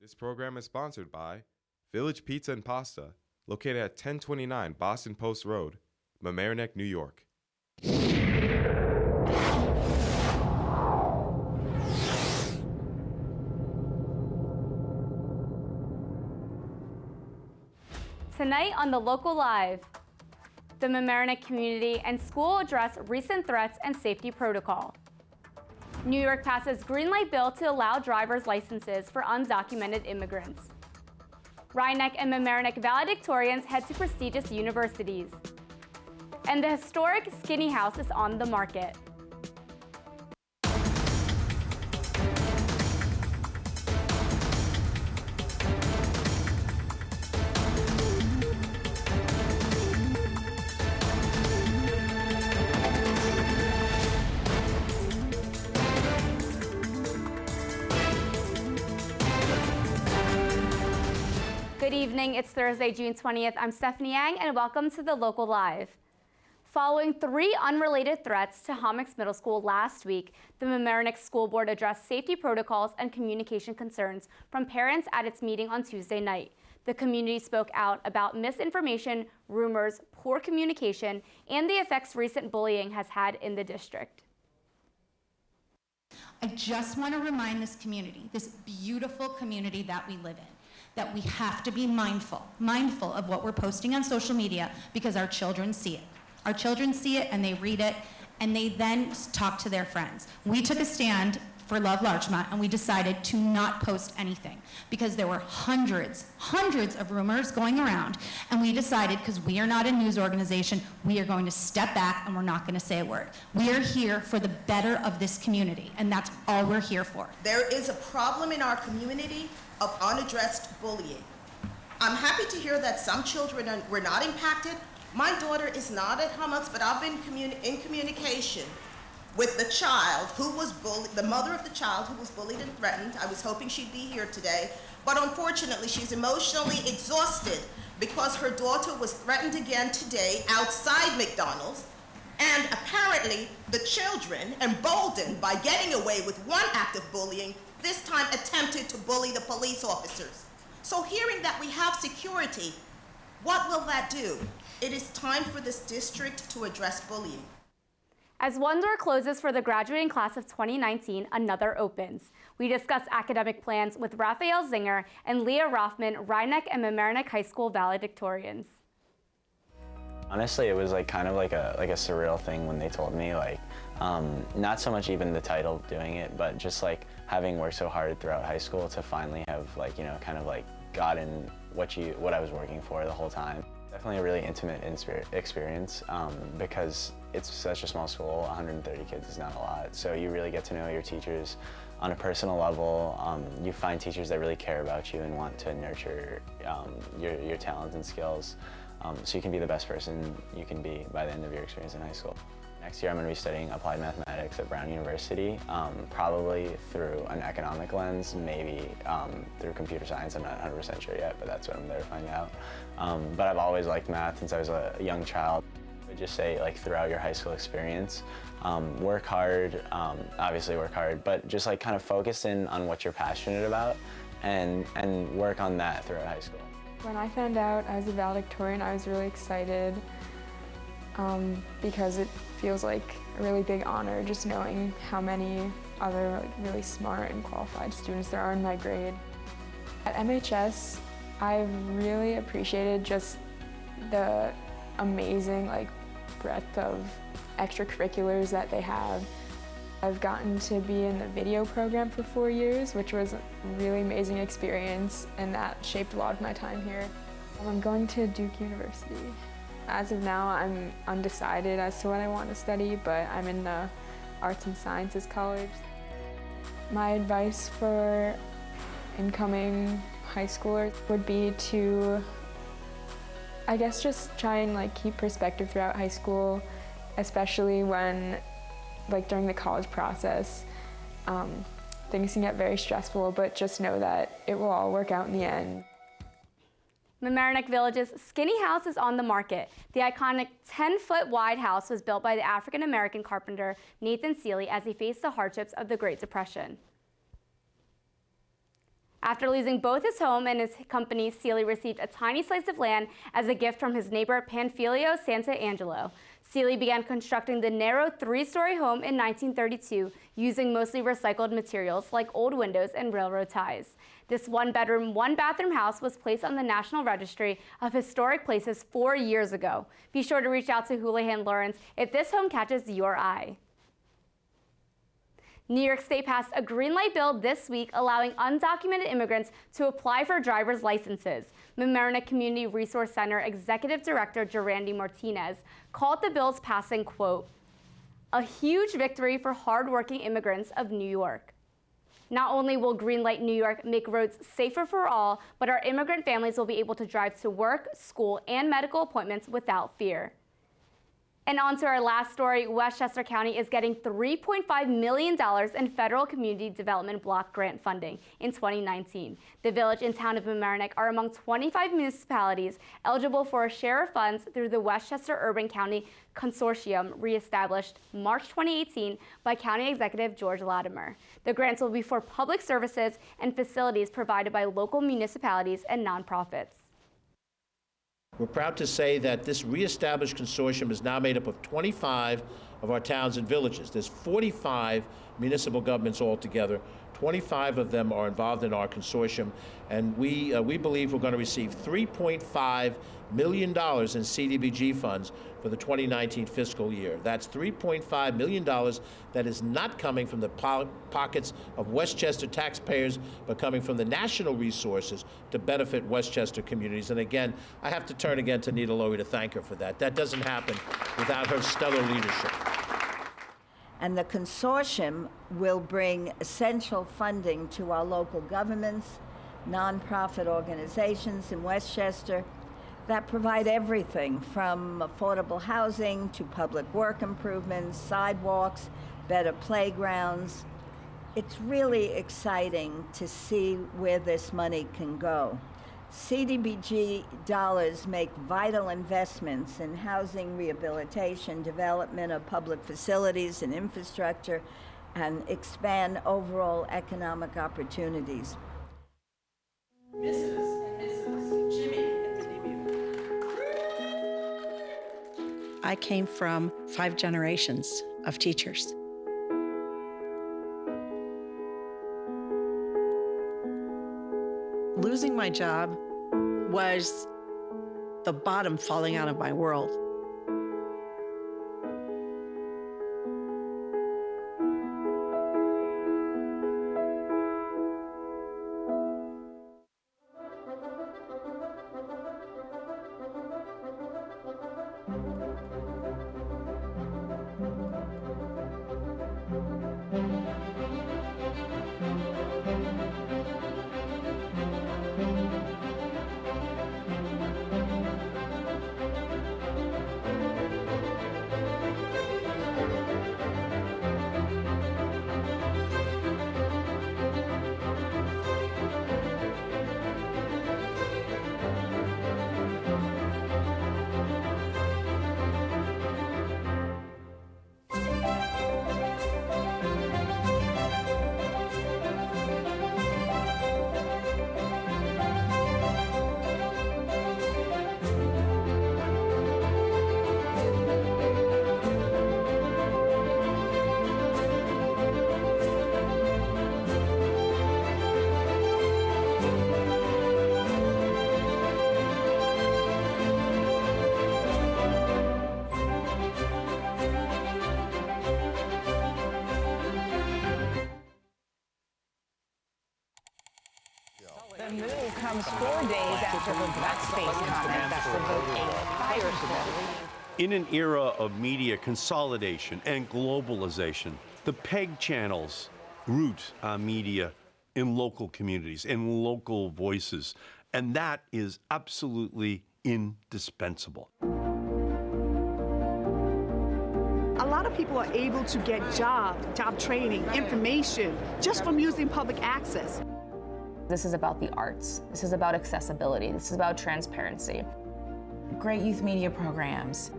This program is sponsored by Village Pizza and Pasta, located at 1029 Boston Post Road, Mamaroneck, New York. Tonight on The Local Live, the Mamaroneck community and school address recent threats and safety protocol. New York passes green light bill to allow driver's licenses for undocumented immigrants. Rhinebeck and Mamaroneck valedictorians head to prestigious universities. And the historic Skinny House is on the market. Good evening, it's Thursday, June 20th. I'm Stephanie Yang, and welcome to The Local Live. Following 3 unrelated threats to Homix Middle School last week, the Mamaroneck School Board addressed safety protocols and communication concerns from parents at its meeting on Tuesday night. The community spoke out about misinformation, rumors, poor communication, and the effects recent bullying has had in the district. I just want to remind this community, this beautiful community that we live in, that we have to be mindful of what we're posting on social media because our children see it. Our children see it and they read it and they then talk to their friends. We took a stand for Love Larchmont and we decided to not post anything because there were hundreds of rumors going around, and we decided, because we are not a news organization, we are going to step back and we're not going to say a word. We are here for the better of this community, and that's all we're here for. There is a problem in our community of unaddressed bullying. I'm happy to hear that some children were not impacted. My daughter is not at Homix, but I've been in communication with the child who was bullied, the mother of the child who was bullied and threatened. I was hoping she'd be here today, but unfortunately she's emotionally exhausted because her daughter was threatened again today outside McDonald's, and apparently the children, emboldened by getting away with one act of bullying, this time attempted to bully the police officers. So hearing that we have security, what will that do? It is time for this district to address bullying. As one door closes for the graduating class of 2019, another opens. We discuss academic plans with Raphael Zinger and Leah Rothman, Rhinebeck and Mamaroneck High School valedictorians. Honestly, it was kind of like a surreal thing when they told me, not so much even the title of doing it, but just having worked so hard throughout high school to finally have gotten what I was working for the whole time. Definitely a really intimate experience because it's such a small school. 130 kids is not a lot, so you really get to know your teachers on a personal level. You find teachers that really care about you and want to nurture your talents and skills, so you can be the best person you can be by the end of your experience in high school. Next year I'm going to be studying applied mathematics at Brown University, probably through an economic lens, maybe through computer science. I'm not 100% sure yet, but that's what I'm there to find out. But I've always liked math since I was a young child. I would just say throughout your high school experience, work hard, obviously work hard, but just kind of focus in on what you're passionate about and work on that throughout high school. When I found out I was a valedictorian, I was really excited because it feels like a really big honor just knowing how many other really smart and qualified students there are in my grade. At MHS, I've really appreciated just the amazing breadth of extracurriculars that they have. I've gotten to be in the video program for 4 years, which was a really amazing experience, and that shaped a lot of my time here. I'm going to Duke University. As of now, I'm undecided as to what I want to study, but I'm in the Arts and Sciences College. My advice for incoming high schoolers would be to, I guess, just try and keep perspective throughout high school, especially when, during the college process. Things can get very stressful, but just know that it will all work out in the end. Mamaroneck Village's Skinny House is on the market. The iconic 10-foot wide house was built by the African-American carpenter Nathan Seeley as he faced the hardships of the Great Depression. After losing both his home and his company, Seeley received a tiny slice of land as a gift from his neighbor Panfilio Santangelo. Seeley began constructing the narrow 3-story home in 1932 using mostly recycled materials like old windows and railroad ties. This 1-bedroom, 1-bathroom house was placed on the National Registry of Historic Places 4 years ago. Be sure to reach out to Houlihan Lawrence if this home catches your eye. New York State passed a green light bill this week allowing undocumented immigrants to apply for driver's licenses. Mamaroneck Community Resource Center Executive Director Durandi Martinez called the bill's passing, quote, a huge victory for hardworking immigrants of New York. Not only will Greenlight New York make roads safer for all, but our immigrant families will be able to drive to work, school, and medical appointments without fear. And on to our last story, Westchester County is getting $3.5 million in federal community development block grant funding in 2019. The village and town of Mamaroneck are among 25 municipalities eligible for a share of funds through the Westchester Urban County Consortium reestablished March 2018 by County Executive George Latimer. The grants will be for public services and facilities provided by local municipalities and nonprofits. We're proud to say that this reestablished consortium is now made up of 25 of our towns and villages. There's 45 municipal governments altogether. 25 of them are involved in our consortium, and we believe we're going to receive $3.5 million in CDBG funds for the 2019 fiscal year. That's $3.5 million that is not coming from the pockets of Westchester taxpayers, but coming from the national resources to benefit Westchester communities. And again, I have to turn again to Nita Lowey to thank her for that. That doesn't happen without her stellar leadership. And the consortium will bring essential funding to our local governments, nonprofit organizations in Westchester that provide everything from affordable housing to public work improvements, sidewalks, better playgrounds. It's really exciting to see where this money can go. CDBG dollars make vital investments in housing rehabilitation, development of public facilities and infrastructure, and expand overall economic opportunities. Mrs. and Mrs. Jimmy at the debut. I came from 5 generations of teachers. Losing my job was the bottom falling out of my world. The move comes 4 days after her blackface comments that provoked a firestorm. In an era of media consolidation and globalization, the PEG channels root our media in local communities, in local voices, and that is absolutely indispensable. A lot of people are able to get job training, information, just from using public access. This is about the arts. This is about accessibility. This is about transparency. Great youth media programs.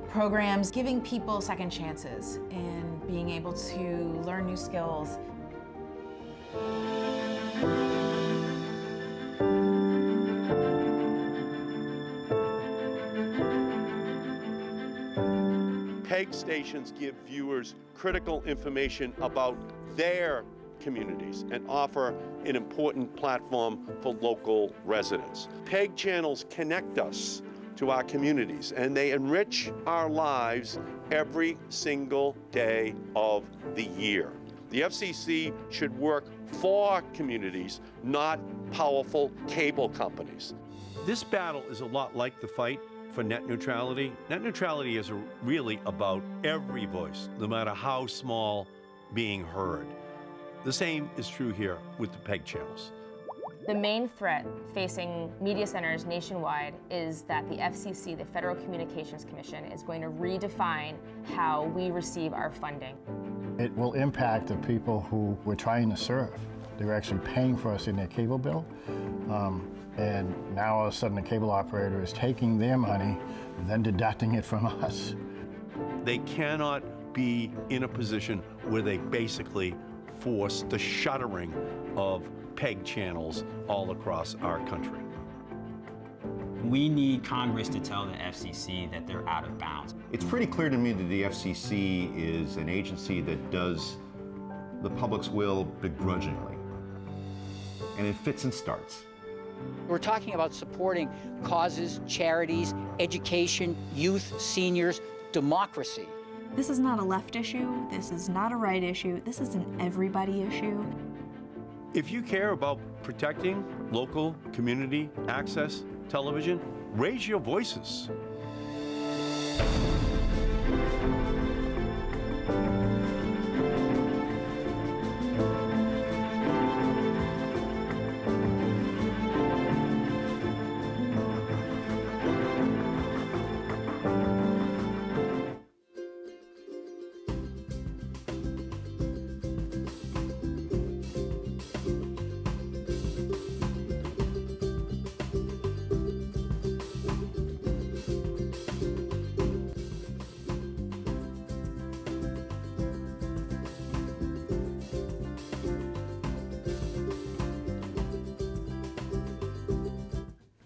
Programs giving people second chances in being able to learn new skills. stations give viewers critical information about their communities and offer an important platform for local residents. PEG channels connect us to our communities, and they enrich our lives every single day of the year. The FCC should work for communities, not powerful cable companies. This battle is a lot like the fight for net neutrality. Net neutrality is really about every voice, no matter how small, being heard. The same is true here with the PEG channels. The main threat facing media centers nationwide is that the FCC, the Federal Communications Commission, is going to redefine how we receive our funding. It will impact the people who we're trying to serve. They're actually paying for us in their cable bill. And now all of a sudden the cable operator is taking their money, then deducting it from us. They cannot be in a position where they basically force the shuttering of PEG channels all across our country. We need Congress to tell the FCC that they're out of bounds. It's pretty clear to me that the FCC is an agency that does the public's will begrudgingly, and it fits and starts. We're talking about supporting causes, charities, education, youth, seniors, democracy. This is not a left issue. This is not a right issue. This is an everybody issue. If you care about protecting local community access television, raise your voices.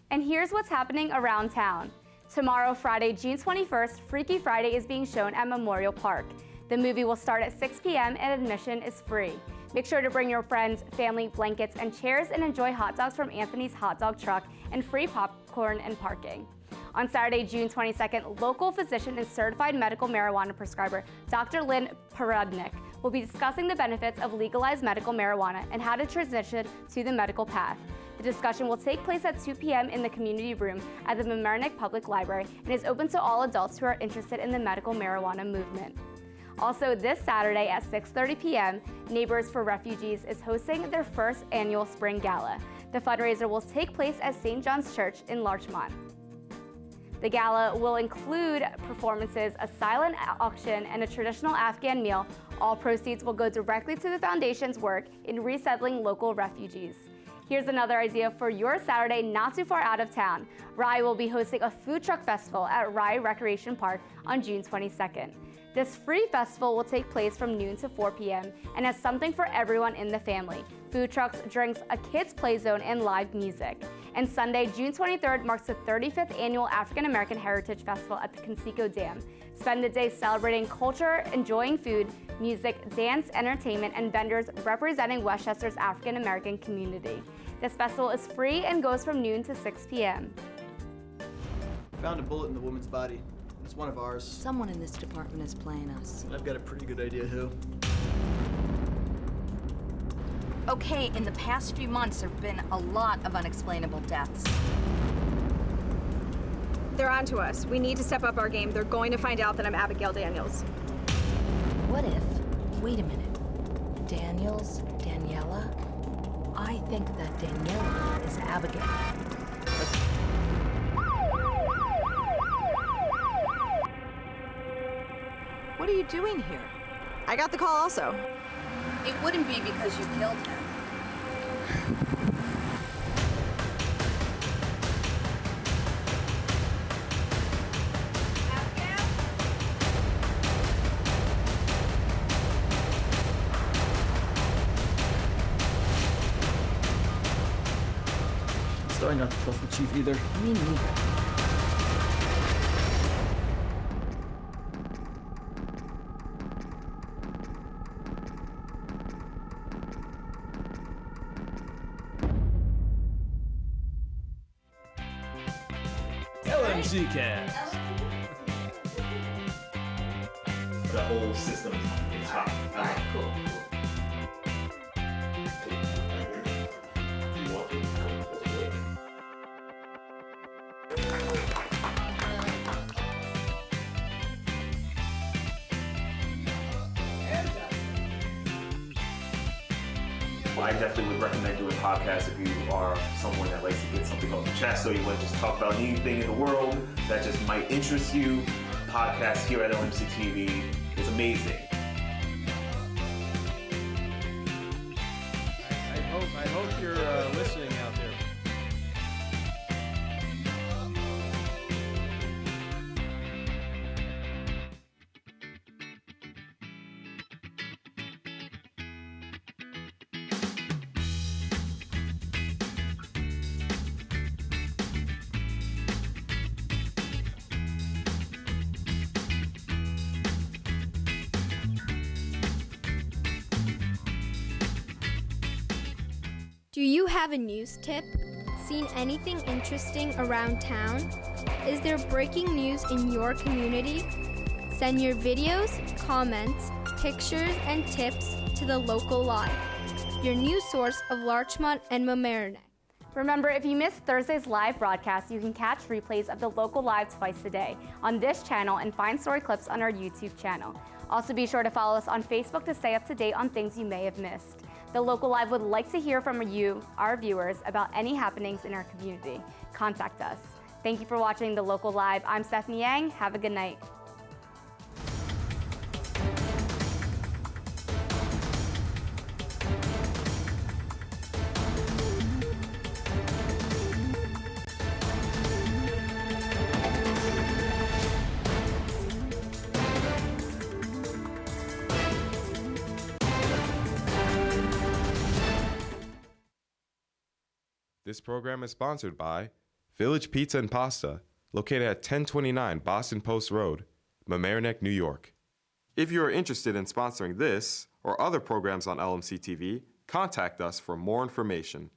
And here's what's happening around town. Tomorrow, Friday, June 21st, Freaky Friday is being shown at Memorial Park. The movie will start at 6 p.m. and admission is free. Make sure to bring your friends, family, blankets, and chairs and enjoy hot dogs from Anthony's Hot Dog Truck and free popcorn and parking. On Saturday, June 22nd, local physician and certified medical marijuana prescriber Dr. Lynn Paradnik will be discussing the benefits of legalized medical marijuana and how to transition to the medical path. The discussion will take place at 2 p.m. in the community room at the Mamaroneck Public Library and is open to all adults who are interested in the medical marijuana movement. Also, this Saturday at 6:30 p.m., Neighbors for Refugees is hosting their first annual Spring Gala. The fundraiser will take place at St. John's Church in Larchmont. The gala will include performances, a silent auction, and a traditional Afghan meal. All proceeds will go directly to the foundation's work in resettling local refugees. Here's another idea for your Saturday not too far out of town. Rye will be hosting a food truck festival at Rye Recreation Park on June 22nd. This free festival will take place from noon to 4 p.m. and has something for everyone in the family. Food trucks, drinks, a kids play zone, and live music. And Sunday, June 23rd marks the 35th annual African American Heritage Festival at the Conseco Dam. Spend the day celebrating culture, enjoying food, music, dance, entertainment, and vendors representing Westchester's African American community. This festival is free and goes from noon to 6 p.m. Found a bullet in the woman's body. It's one of ours. Someone in this department is playing us. I've got a pretty good idea who. Okay, in the past few months, there have been a lot of unexplainable deaths. They're on to us. We need to step up our game. They're going to find out that I'm Abigail Daniels. What if, wait a minute, Daniels, Daniela? I think that Daniela is Abigail. What are you doing here? I got the call also. It wouldn't be because you killed him. I'm starting not to trust the chief either. Me neither. Zcast. The whole system is hot. All right, cool. I definitely would recommend doing podcasts if you are someone that likes to get something off the chest, or you want to just talk about anything in the world that just might interest you. Podcast here at LMC TV is amazing. I hope you're listening out there. Do you have a news tip? Seen anything interesting around town? Is there breaking news in your community? Send your videos, comments, pictures, and tips to the Local Live, your news source of Larchmont and Mamaroneck. Remember, if you missed Thursday's live broadcast, you can catch replays of the Local Live twice a day on this channel and find story clips on our YouTube channel. Also, be sure to follow us on Facebook to stay up to date on things you may have missed. The Local Live would like to hear from you, our viewers, about any happenings in our community. Contact us. Thank you for watching The Local Live. I'm Stephanie Yang. Have a good night. This program is sponsored by Village Pizza and Pasta, located at 1029 Boston Post Road, Mamaroneck, New York. If you are interested in sponsoring this or other programs on LMC TV, contact us for more information.